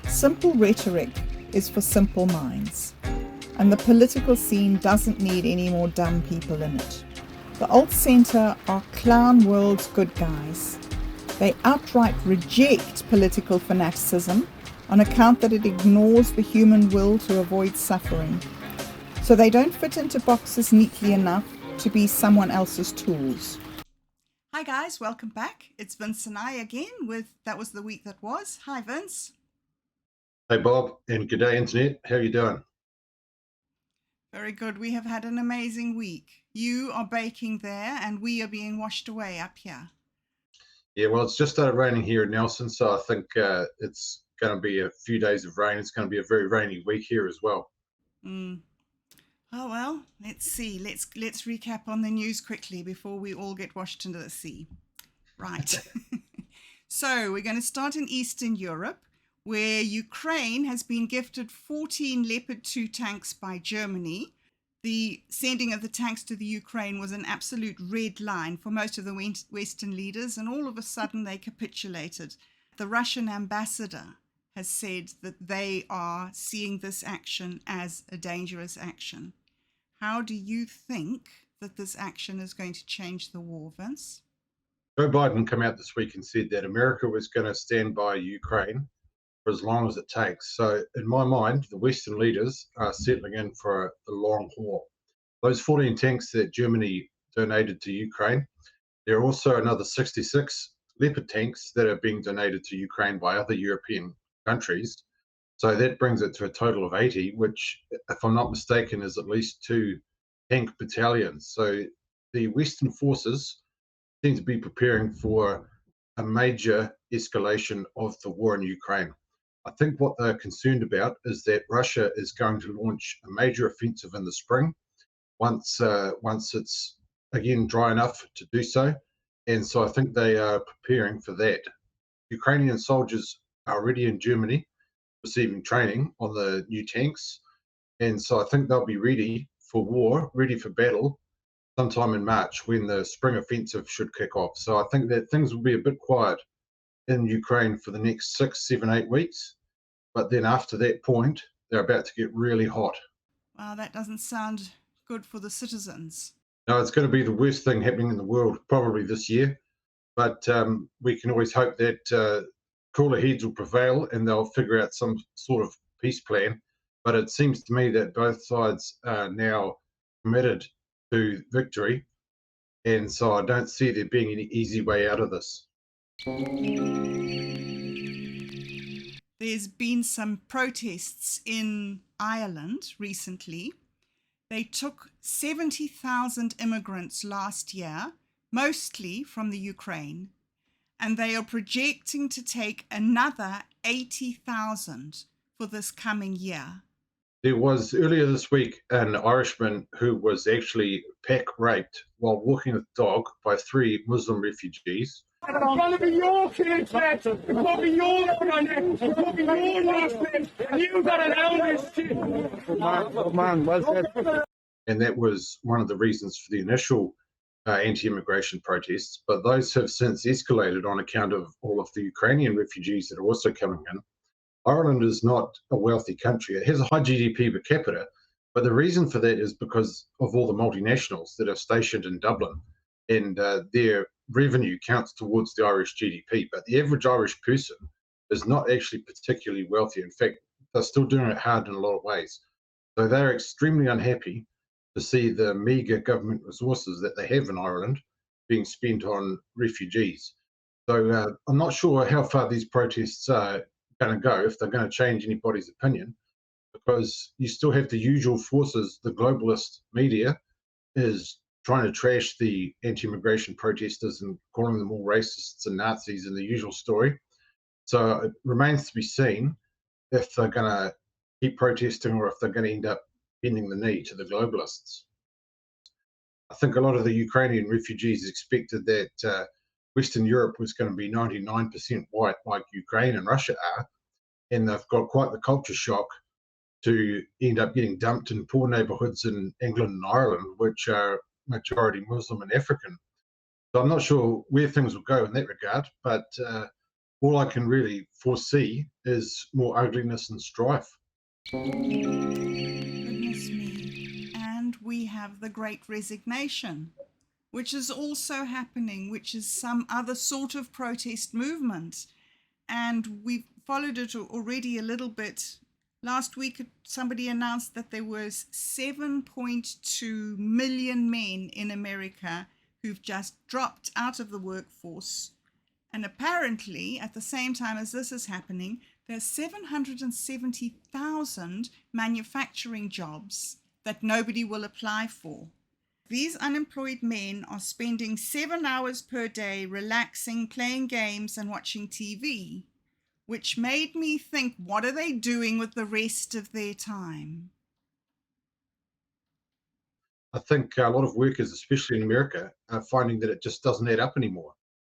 Simple rhetoric is for simple minds, and the political scene doesn't need any more dumb people in it. The alt-centre are clown world's good guys. They outright reject political fanaticism on account that it ignores the human will to avoid suffering. So they don't fit into boxes neatly enough to be someone else's tools. Hi guys, welcome back. It's Vince and I again with That Was the Week That Was. Hi Vince. Hey Bob, and good day Internet. How you doing? Very good. We have had an amazing week. You are baking there and we are being washed away up here. Yeah, well, it's just started raining here in Nelson, so I think it's going to be a few days of rain. It's going to be a very rainy week here as well. Oh well, let's see. Let's recap on the news quickly before we all get washed into the sea. Right. So we're going to start in Eastern Europe, where Ukraine has been gifted 14 Leopard 2 tanks by Germany. The sending of the tanks to the Ukraine was an absolute red line for most of the Western leaders, and all of a sudden they capitulated. The Russian ambassador has said that they are seeing this action as a dangerous action. How do you think that this action is going to change the war, Vince? Joe Biden came out this week and said that America was going to stand by Ukraine for as long as it takes. So in my mind, the Western leaders are settling in for the long haul. Those 14 tanks that Germany donated to Ukraine, there are also another 66 Leopard tanks that are being donated to Ukraine by other European countries. So that brings it to a total of 80, which, if I'm not mistaken, is at least 2 tank battalions. So the Western forces seem to be preparing for a major escalation of the war in Ukraine. I think what they're concerned about is that Russia is going to launch a major offensive in the spring once it's again dry enough to do so. And so I think they are preparing for that. Ukrainian soldiers are already in Germany receiving training on the new tanks. And so I think they'll be ready for war, ready for battle sometime in March when the spring offensive should kick off. So I think that things will be a bit quiet in Ukraine for the next 6, 7, 8 weeks. But then after that point, they're about to get really hot. Wow, that doesn't sound good for the citizens. No, it's going to be the worst thing happening in the world probably this year. But we can always hope that cooler heads will prevail and they'll figure out some sort of peace plan. But it seems to me that both sides are now committed to victory. And so I don't see there being any easy way out of this. There's been some protests in Ireland recently. They took 70,000 immigrants last year, mostly from the Ukraine, and they are projecting to take another 80,000 for this coming year. There was earlier this week an Irishman who was actually pack raped while walking with a dog by 3 Muslim refugees. It's going to be your kids, mate. It's going to be your money. It's going to be your last name. And you've got to own this shit. Man, well said. And that was one of the reasons for the initial anti-immigration protests. But those have since escalated on account of all of the Ukrainian refugees that are also coming in. Ireland is not a wealthy country. It has a high GDP per capita, but the reason for that is because of all the multinationals that are stationed in Dublin, and their revenue counts towards the Irish GDP. But the average Irish person is not actually particularly wealthy. In fact, they're still doing it hard in a lot of ways. So they're extremely unhappy to see the meagre government resources that they have in Ireland being spent on refugees. So I'm not sure how far these protests are going to go, if they're going to change anybody's opinion, because you still have the usual forces. The globalist media is trying to trash the anti-immigration protesters and calling them all racists and Nazis and the usual story. So it remains to be seen if they're going to keep protesting or if they're going to end up bending the knee to the globalists. I think a lot of the Ukrainian refugees expected that Western Europe was going to be 99% white like Ukraine and Russia are, and they've got quite the culture shock to end up getting dumped in poor neighbourhoods in England and Ireland, which are majority Muslim and African. So I'm not sure where things will go in that regard, but all I can really foresee is more ugliness and strife. Goodness me. And we have the Great Resignation, which is also happening, which is some other sort of protest movement. And we've followed it already a little bit. Last week, somebody announced that there was 7.2 million men in America who've just dropped out of the workforce. And apparently, at the same time as this is happening, there's 770,000 manufacturing jobs that nobody will apply for. These unemployed men are spending 7 hours per day relaxing, playing games, and watching TV, which made me think, what are they doing with the rest of their time? I think a lot of workers, especially in America, are finding that it just doesn't add up anymore.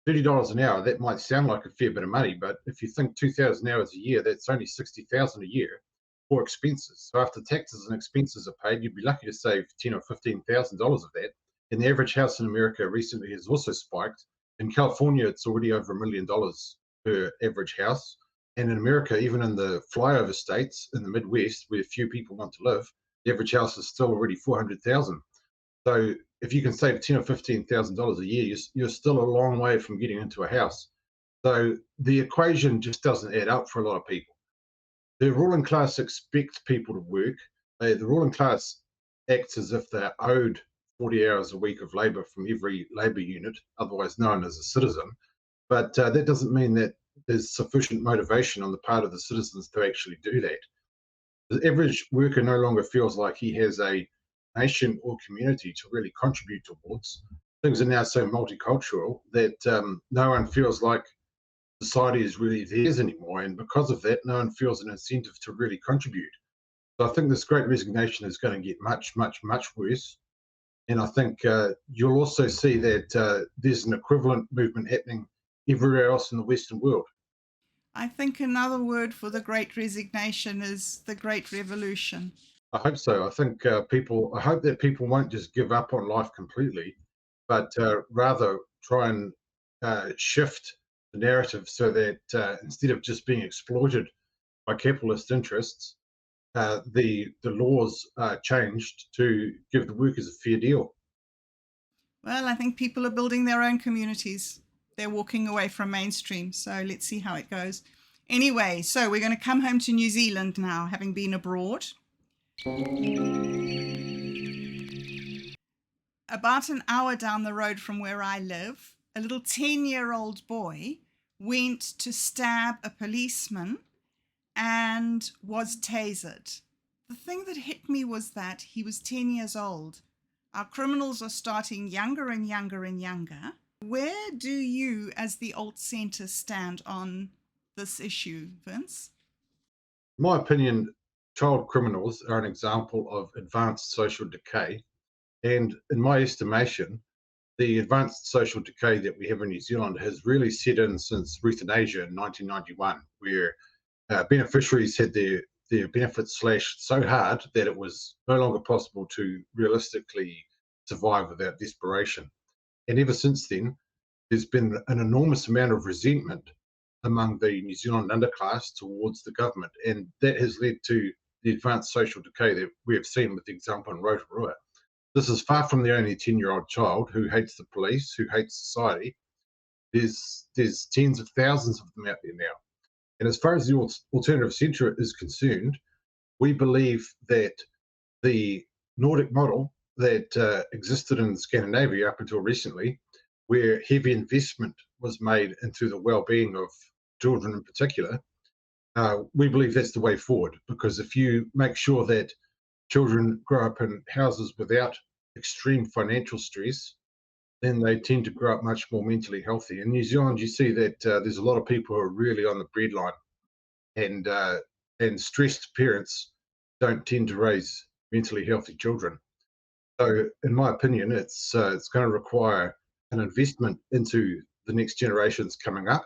$30 an hour, that might sound like a fair bit of money, but if you think 2,000 hours a year, that's only 60,000 a year for expenses. So after taxes and expenses are paid, you'd be lucky to save $10,000 or $15,000 of that. And the average house in America recently has also spiked. In California, it's already over $1 million per average house. And in America, even in the flyover states in the Midwest, where few people want to live, the average house is still already 400,000. So if you can save $10,000 or $15,000 a year, you're still a long way from getting into a house. So the equation just doesn't add up for a lot of people. The ruling class expects people to work. The ruling class acts as if they're owed 40 hours a week of labour from every labour unit, otherwise known as a citizen. But that doesn't mean that there's sufficient motivation on the part of the citizens to actually do that. The average worker no longer feels like he has a nation or community to really contribute towards. Things are now so multicultural that no one feels like society is really theirs anymore. And because of that, no one feels an incentive to really contribute. So I think this great resignation is going to get much, much, much worse. And I think you'll also see that there's an equivalent movement happening everywhere else in the Western world. I think another word for the Great Resignation is the Great Revolution. I hope so. I think I hope that people won't just give up on life completely, but rather try and shift the narrative so that instead of just being exploited by capitalist interests, the laws are changed to give the workers a fair deal. Well, I think people are building their own communities. They're walking away from mainstream. So let's see how it goes. Anyway, so we're going to come home to New Zealand now, having been abroad. About an hour down the road from where I live, a little 10-year-old boy went to stab a policeman and was tasered. The thing that hit me was that he was 10 years old. Our criminals are starting younger and younger and younger. Where do you, as the alt centre, stand on this issue, Vince? In my opinion, child criminals are an example of advanced social decay. And in my estimation, the advanced social decay that we have in New Zealand has really set in since euthanasia in 1991, where beneficiaries had their benefits slashed so hard that it was no longer possible to realistically survive without desperation. And ever since then, there's been an enormous amount of resentment among the New Zealand underclass towards the government. And that has led to the advanced social decay that we have seen with the example in Rotorua. This is far from the only 10-year-old child who hates the police, who hates society. There's tens of thousands of them out there now. And as far as the alternative centre is concerned, we believe that the Nordic model that existed in Scandinavia up until recently, where heavy investment was made into the well-being of children in particular, we believe that's the way forward. Because if you make sure that children grow up in houses without extreme financial stress, then they tend to grow up much more mentally healthy. In New Zealand, you see that there's a lot of people who are really on the breadline, and stressed parents don't tend to raise mentally healthy children. So, in my opinion, it's going to require an investment into the next generations coming up,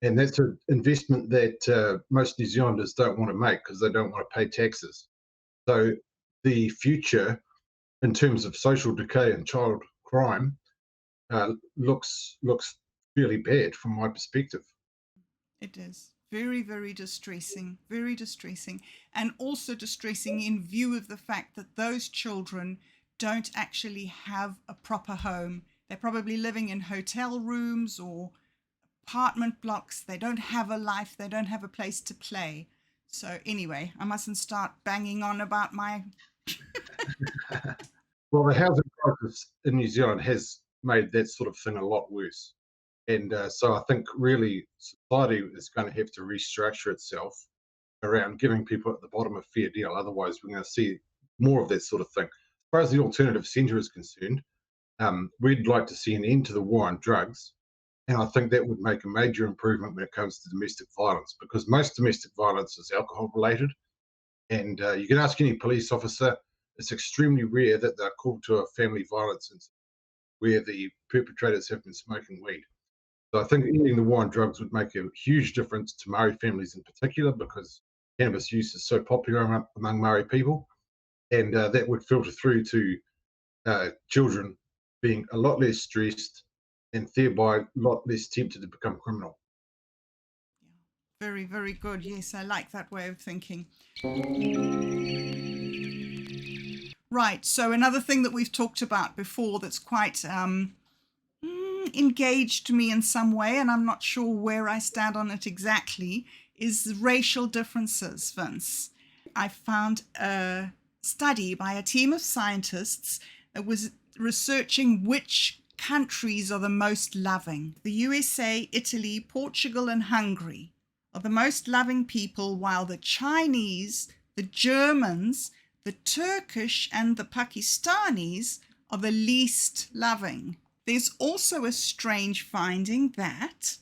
and that's an investment that most New Zealanders don't want to make because they don't want to pay taxes. So, the future, in terms of social decay and child crime, looks fairly bad from my perspective. It is very, very distressing, very distressing, and also distressing in view of the fact that those children don't actually have a proper home. They're probably living in hotel rooms or apartment blocks. They don't have a life. They don't have a place to play. So anyway, I mustn't start banging on about my... Well, the housing crisis in New Zealand has made that sort of thing a lot worse. And so I think really society is going to have to restructure itself around giving people at the bottom a fair deal. Otherwise, we're going to see more of that sort of thing. As far as the alternative centre is concerned, we'd like to see an end to the war on drugs. And I think that would make a major improvement when it comes to domestic violence, because most domestic violence is alcohol related. And you can ask any police officer, it's extremely rare that they're called to a family violence incident where the perpetrators have been smoking weed. So I think ending the war on drugs would make a huge difference to Maori families in particular, because cannabis use is so popular among Maori people. And that would filter through to children being a lot less stressed and thereby a lot less tempted to become criminal. Very, very good. Yes, I like that way of thinking. Right, so another thing that we've talked about before that's quite engaged me in some way, and I'm not sure where I stand on it exactly, is racial differences, Vince. I found a study by a team of scientists that was researching which countries are the most loving. The USA, Italy, Portugal, and Hungary are the most loving people, while the Chinese, the Germans, the Turkish, and the Pakistanis are the least loving. There's also a strange finding that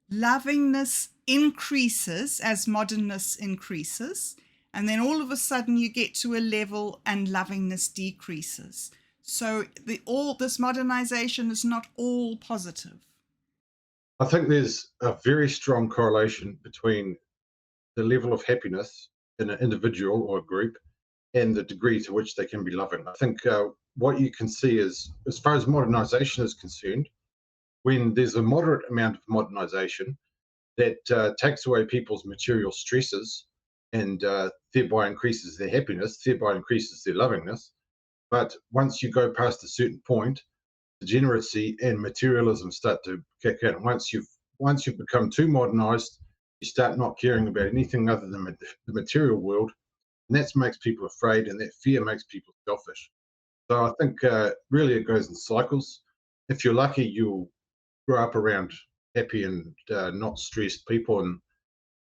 lovingness increases as modernness increases, and then all of a sudden you get to a level and lovingness decreases. So all this modernization is not all positive. I think there's a very strong correlation between the level of happiness in an individual or a group and the degree to which they can be loving. I think what you can see is, as far as modernization is concerned, when there's a moderate amount of modernization that takes away people's material stresses and thereby increases their happiness, thereby increases their lovingness. But once you go past a certain point, degeneracy and materialism start to kick in. Once you've become too modernized, you start not caring about anything other than the material world, and that makes people afraid, and that fear makes people selfish. So I think really it goes in cycles. If you're lucky, you'll grow up around happy and not stressed people,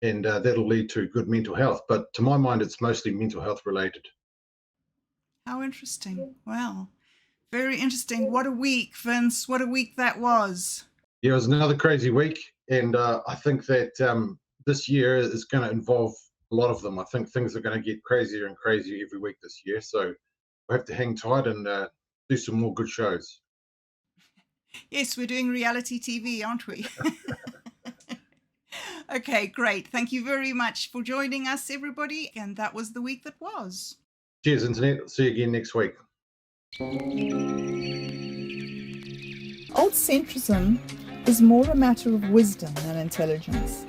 and that'll lead to good mental health. But to my mind, it's mostly mental health related. How interesting. Wow. Very interesting. What a week, Vince. What a week that was. Yeah, it was another crazy week. And I think that this year is going to involve a lot of them. I think things are going to get crazier and crazier every week this year. So we have to hang tight and do some more good shows. Yes, we're doing reality TV, aren't we? Okay, great. Thank you very much for joining us, everybody. And that was the week that was. Cheers, Internet. See you again next week. Alt-centrism is more a matter of wisdom than intelligence.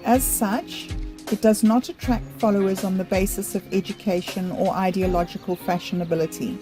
As such, it does not attract followers on the basis of education or ideological fashionability.